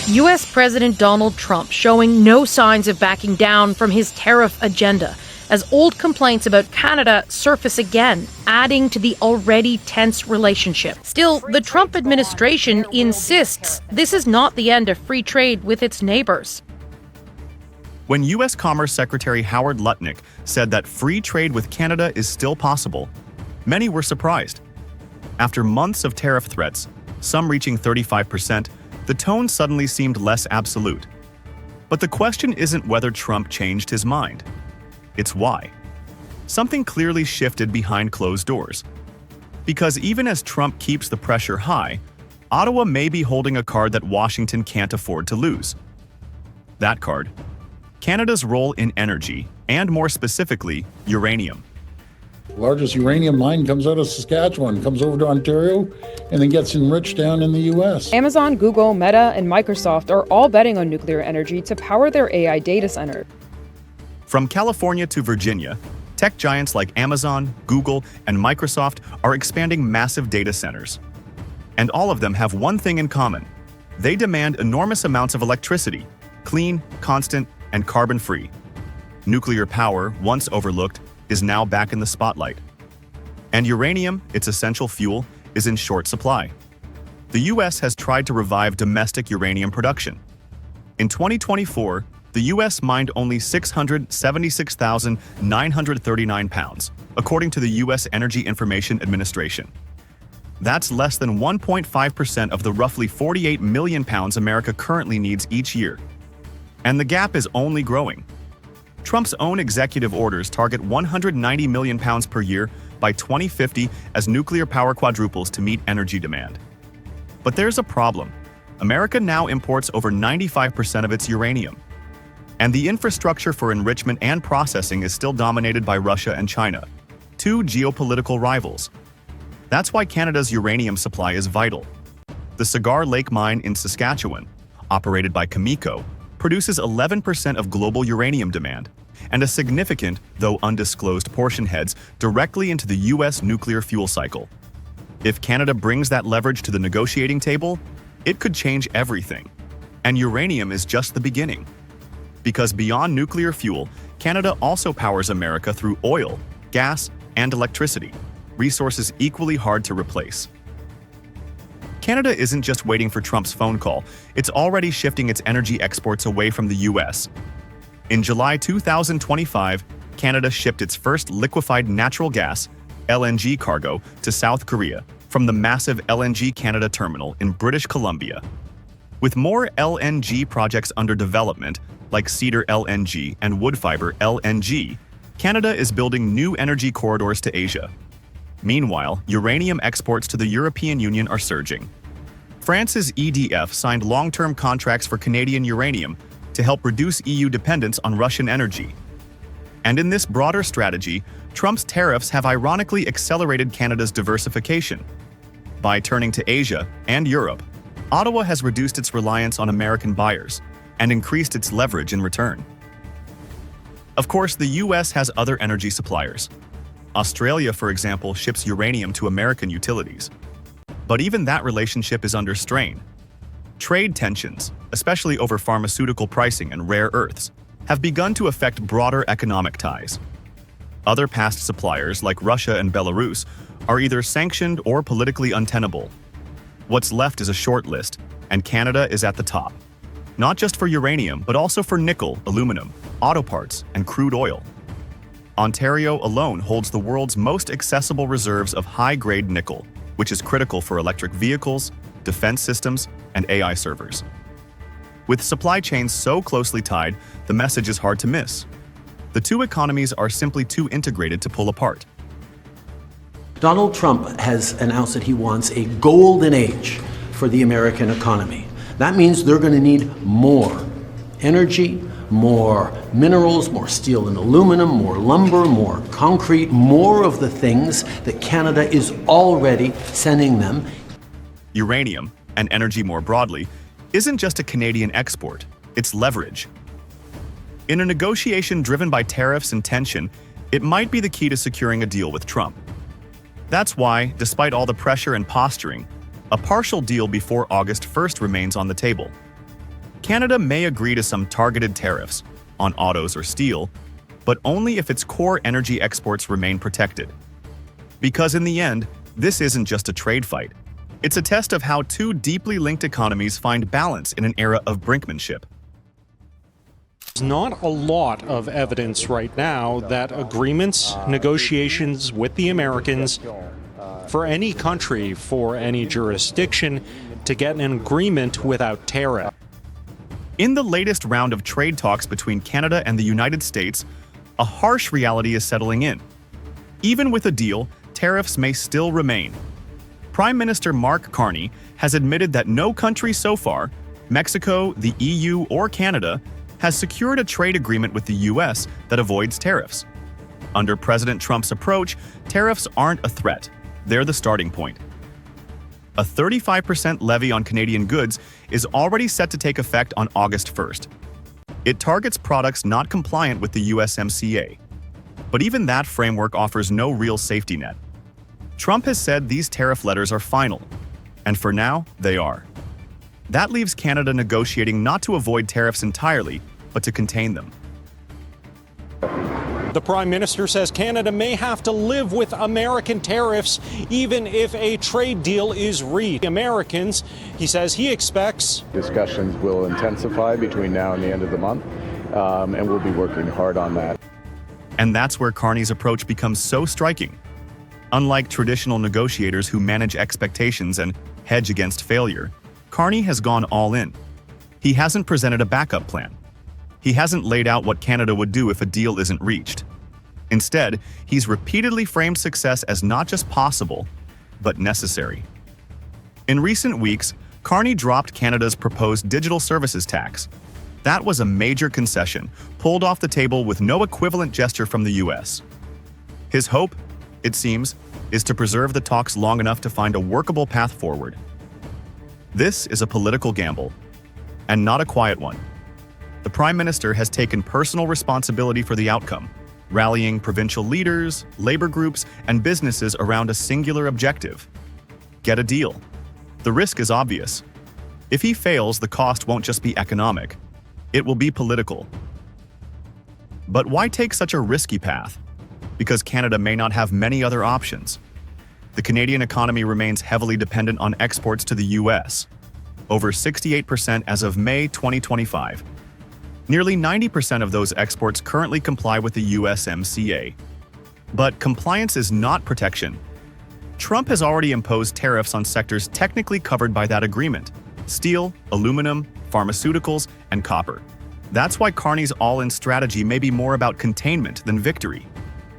U.S. President Donald Trump showing no signs of backing down from his tariff agenda as old complaints about Canada surface again, adding to the already tense relationship. Still, the Trump administration insists this is not the end of free trade with its neighbors. When U.S. Commerce Secretary Howard Lutnick said that free trade with Canada is still possible, many were surprised. After months of tariff threats, some reaching 35%, the tone suddenly seemed less absolute. But the question isn't whether Trump changed his mind. It's why. Something clearly shifted behind closed doors. Because even as Trump keeps the pressure high, Ottawa may be holding a card that Washington can't afford to lose. That card: Canada's role in energy, and more specifically, uranium. The largest uranium mine comes out of Saskatchewan, comes over to Ontario, and then gets enriched down in the U.S. Amazon, Google, Meta, and Microsoft are all betting on nuclear energy to power their AI data center. From California to Virginia, tech giants like Amazon, Google, and Microsoft are expanding massive data centers. And all of them have one thing in common: they demand enormous amounts of electricity, clean, constant, and carbon-free. Nuclear power, once overlooked, is now back in the spotlight. And uranium, its essential fuel, is in short supply. The U.S. has tried to revive domestic uranium production. In 2024, the U.S. mined only 676,939 pounds, according to the U.S. Energy Information Administration. That's less than 1.5% of the roughly 48 million pounds America currently needs each year. And the gap is only growing. Trump's own executive orders target 190 million pounds per year by 2050 as nuclear power quadruples to meet energy demand. But there's a problem. America now imports over 95% of its uranium. And the infrastructure for enrichment and processing is still dominated by Russia and China, two geopolitical rivals. That's why Canada's uranium supply is vital. The Cigar Lake mine in Saskatchewan, operated by Cameco, produces 11% of global uranium demand, and a significant, though undisclosed, portion heads directly into the U.S. nuclear fuel cycle. If Canada brings that leverage to the negotiating table, it could change everything. And uranium is just the beginning. Because beyond nuclear fuel, Canada also powers America through oil, gas, and electricity, resources equally hard to replace. Canada isn't just waiting for Trump's phone call, it's already shifting its energy exports away from the U.S. In July 2025, Canada shipped its first liquefied natural gas, LNG cargo, to South Korea from the massive LNG Canada terminal in British Columbia. With more LNG projects under development, like Cedar LNG and Woodfibre LNG, Canada is building new energy corridors to Asia. Meanwhile, uranium exports to the European Union are surging. France's EDF signed long-term contracts for Canadian uranium to help reduce EU dependence on Russian energy. And in this broader strategy, Trump's tariffs have ironically accelerated Canada's diversification. By turning to Asia and Europe, Ottawa has reduced its reliance on American buyers and increased its leverage in return. Of course, the U.S. has other energy suppliers. Australia, for example, ships uranium to American utilities. But even that relationship is under strain. Trade tensions, especially over pharmaceutical pricing and rare earths, have begun to affect broader economic ties. Other past suppliers, like Russia and Belarus, are either sanctioned or politically untenable. What's left is a short list, and Canada is at the top. Not just for uranium, but also for nickel, aluminum, auto parts, and crude oil. Ontario alone holds the world's most accessible reserves of high-grade nickel, which is critical for electric vehicles, defense systems, and AI servers. With supply chains so closely tied, the message is hard to miss. The two economies are simply too integrated to pull apart. Donald Trump has announced that he wants a golden age for the American economy. That means they're going to need more energy, more minerals, more steel and aluminum, more lumber, more concrete, more of the things that Canada is already sending them. Uranium, and energy more broadly, isn't just a Canadian export, it's leverage. In a negotiation driven by tariffs and tension, it might be the key to securing a deal with Trump. That's why, despite all the pressure and posturing, a partial deal before August 1st remains on the table. Canada may agree to some targeted tariffs on autos or steel, but only if its core energy exports remain protected. Because in the end, this isn't just a trade fight. It's a test of how two deeply linked economies find balance in an era of brinkmanship. There's not a lot of evidence right now that agreements, negotiations with the Americans, for any country, for any jurisdiction, to get an agreement without tariff. In the latest round of trade talks between Canada and the United States, a harsh reality is settling in. Even with a deal, tariffs may still remain. Prime Minister Mark Carney has admitted that no country so far, Mexico, the EU, or Canada, has secured a trade agreement with the US that avoids tariffs. Under President Trump's approach, tariffs aren't a threat, they're the starting point. A 35% levy on Canadian goods is already set to take effect on August 1st. It targets products not compliant with the USMCA. But even that framework offers no real safety net. Trump has said these tariff letters are final, and for now, they are. That leaves Canada negotiating not to avoid tariffs entirely, but to contain them. The Prime Minister says Canada may have to live with American tariffs even if a trade deal is reached. Americans, he says he expects discussions will intensify between now and the end of the month, and we'll be working hard on that. And that's where Carney's approach becomes so striking. Unlike traditional negotiators who manage expectations and hedge against failure, Carney has gone all in. He hasn't presented a backup plan. He hasn't laid out what Canada would do if a deal isn't reached. Instead, he's repeatedly framed success as not just possible, but necessary. In recent weeks, Carney dropped Canada's proposed digital services tax. That was a major concession, pulled off the table with no equivalent gesture from the US. His hope, it seems, is to preserve the talks long enough to find a workable path forward. This is a political gamble, and not a quiet one. The Prime Minister has taken personal responsibility for the outcome, rallying provincial leaders, labor groups, and businesses around a singular objective: get a deal. The risk is obvious. If he fails, the cost won't just be economic, it will be political. But why take such a risky path? Because Canada may not have many other options. The Canadian economy remains heavily dependent on exports to the US, over 68% as of May 2025. Nearly 90% of those exports currently comply with the USMCA. But compliance is not protection. Trump has already imposed tariffs on sectors technically covered by that agreement: steel, aluminum, pharmaceuticals, and copper. That's why Carney's all-in strategy may be more about containment than victory.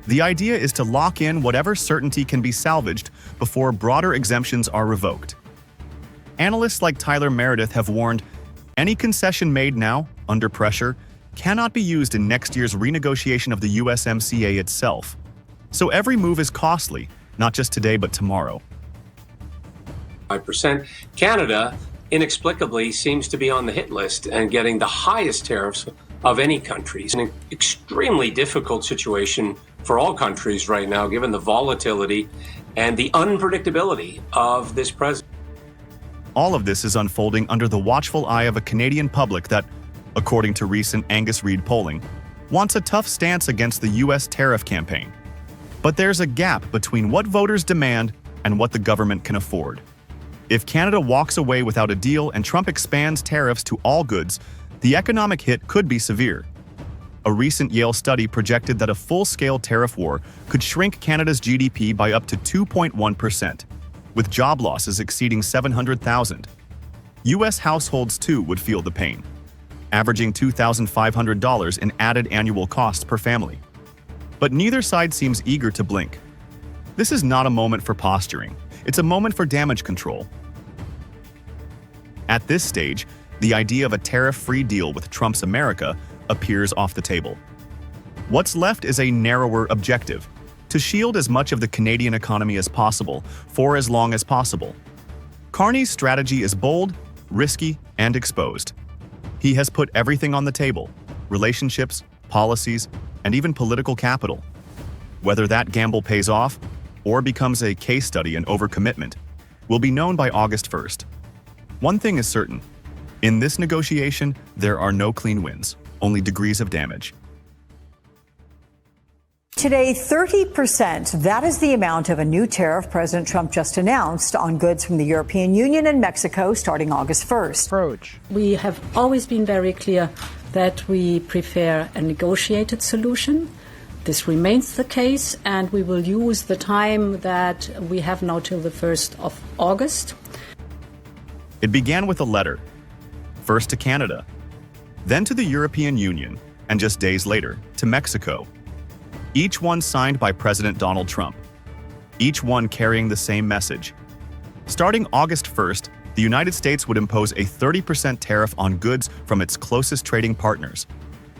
The idea is to lock in whatever certainty can be salvaged before broader exemptions are revoked. Analysts like Tyler Meredith have warned any concession made now, under pressure, cannot be used in next year's renegotiation of the USMCA itself. So every move is costly, not just today but tomorrow. 5%. Canada inexplicably seems to be on the hit list and getting the highest tariffs of any country. It's an extremely difficult situation for all countries right now, given the volatility and the unpredictability of this president. All of this is unfolding under the watchful eye of a Canadian public that, according to recent Angus Reid polling, wants a tough stance against the US tariff campaign. But there's a gap between what voters demand and what the government can afford. If Canada walks away without a deal and Trump expands tariffs to all goods, the economic hit could be severe. A recent Yale study projected that a full-scale tariff war could shrink Canada's GDP by up to 2.1%, with job losses exceeding 700,000. US households too would feel the pain, averaging $2,500 in added annual costs per family. But neither side seems eager to blink. This is not a moment for posturing, it's a moment for damage control. At this stage, the idea of a tariff-free deal with Trump's America appears off the table. What's left is a narrower objective: to shield as much of the Canadian economy as possible for as long as possible. Carney's strategy is bold, risky, and exposed. He has put everything on the table: relationships, policies, and even political capital. Whether that gamble pays off or becomes a case study in overcommitment will be known by August 1st. One thing is certain: In this negotiation, there are no clean wins, only degrees of damage. Today, 30%, that is the amount of a new tariff President Trump just announced on goods from the European Union and Mexico starting August 1st. We have always been very clear that we prefer a negotiated solution. This remains the case, and we will use the time that we have now till the 1st of August. It began with a letter, first to Canada, then to the European Union, and just days later, to Mexico. Each one signed by President Donald Trump. Each one carrying the same message. Starting August 1st, the United States would impose a 30% tariff on goods from its closest trading partners,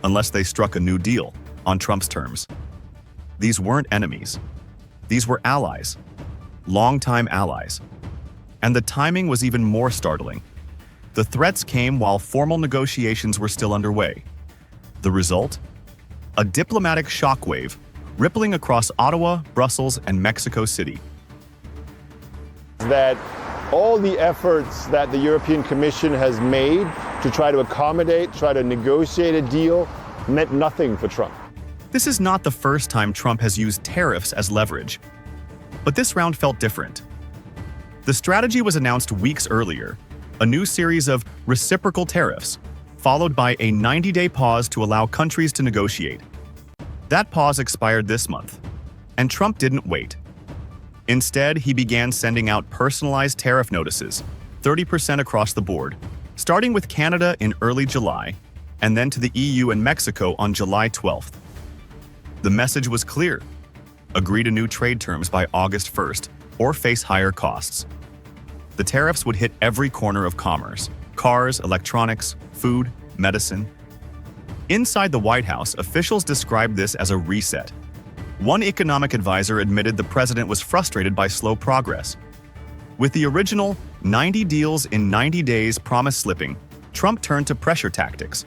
unless they struck a new deal on Trump's terms. These weren't enemies. These were allies, longtime allies. And the timing was even more startling. The threats came while formal negotiations were still underway. The result? A diplomatic shockwave rippling across Ottawa, Brussels, and Mexico City. That all the efforts that the European Commission has made to try to accommodate, try to negotiate a deal, meant nothing for Trump. This is not the first time Trump has used tariffs as leverage. But this round felt different. The strategy was announced weeks earlier, a new series of reciprocal tariffs, followed by a 90-day pause to allow countries to negotiate. That pause expired this month, and Trump didn't wait. Instead, he began sending out personalized tariff notices, 30% across the board, starting with Canada in early July, and then to the EU and Mexico on July 12th. The message was clear: agree to new trade terms by August 1st, or face higher costs. The tariffs would hit every corner of commerce: cars, electronics, food, medicine. Inside the White House, officials described this as a reset. One economic advisor admitted the president was frustrated by slow progress. With the original 90 deals in 90 days promise slipping, Trump turned to pressure tactics.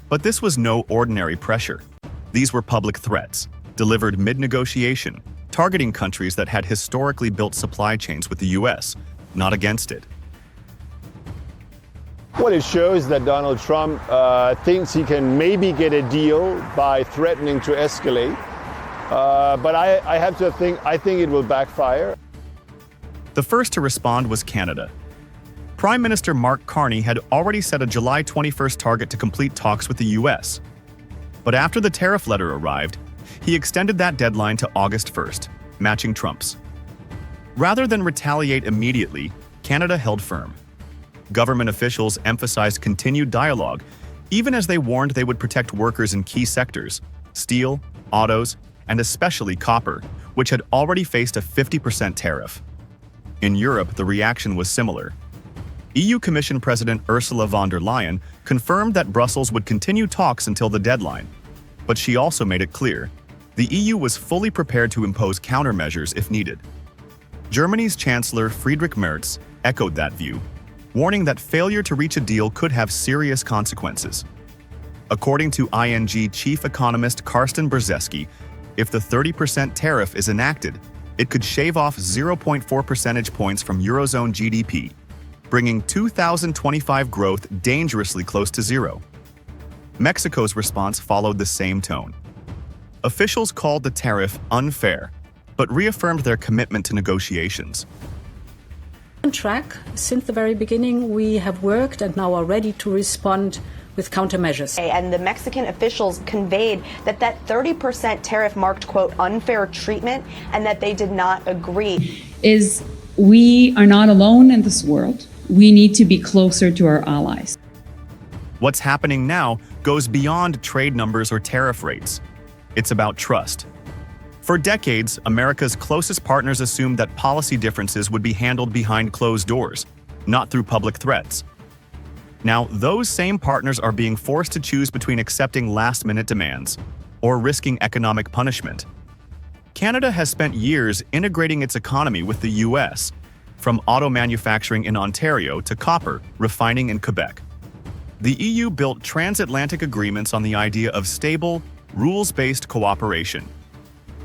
But this was no ordinary pressure. These were public threats, delivered mid-negotiation, targeting countries that had historically built supply chains with the U.S., not against it. What it shows that Donald Trump thinks he can maybe get a deal by threatening to escalate. But I have to think, I think it will backfire. The first to respond was Canada. Prime Minister Mark Carney had already set a July 21st target to complete talks with the U.S. But after the tariff letter arrived, he extended that deadline to August 1st, matching Trump's. Rather than retaliate immediately, Canada held firm. Government officials emphasized continued dialogue, even as they warned they would protect workers in key sectors: steel, autos, and especially copper, which had already faced a 50% tariff. In Europe, the reaction was similar. EU Commission President Ursula von der Leyen confirmed that Brussels would continue talks until the deadline, but she also made it clear the EU was fully prepared to impose countermeasures if needed. Germany's Chancellor Friedrich Merz echoed that view, warning that failure to reach a deal could have serious consequences. According to ING chief economist Carsten Brzezinski, if the 30% tariff is enacted, it could shave off 0.4 percentage points from Eurozone GDP, bringing 2025 growth dangerously close to zero. Mexico's response followed the same tone. Officials called the tariff unfair, but reaffirmed their commitment to negotiations. On track, since the very beginning, we have worked and now are ready to respond with countermeasures. And the Mexican officials conveyed that that 30% tariff marked, quote, unfair treatment, and that they did not agree. Is we are not alone in this world. We need to be closer to our allies. What's happening now goes beyond trade numbers or tariff rates. It's about trust. For decades, America's closest partners assumed that policy differences would be handled behind closed doors, not through public threats. Now, those same partners are being forced to choose between accepting last-minute demands or risking economic punishment. Canada has spent years integrating its economy with the U.S., from auto manufacturing in Ontario to copper refining in Quebec. The EU built transatlantic agreements on the idea of stable, rules-based cooperation.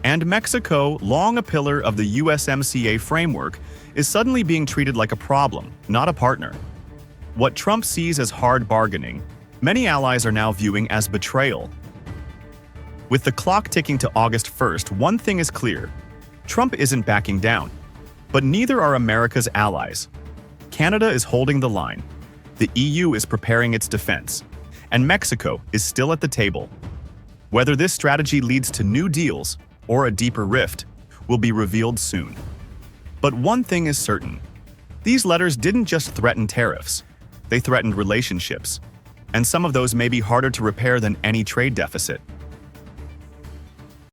And Mexico, long a pillar of the USMCA framework, is suddenly being treated like a problem, not a partner. What Trump sees as hard bargaining, many allies are now viewing as betrayal. With the clock ticking to August 1st, one thing is clear. Trump isn't backing down, but neither are America's allies. Canada is holding the line, the EU is preparing its defense, and Mexico is still at the table. Whether this strategy leads to new deals or a deeper rift will be revealed soon. But one thing is certain. These letters didn't just threaten tariffs, they threatened relationships, and some of those may be harder to repair than any trade deficit.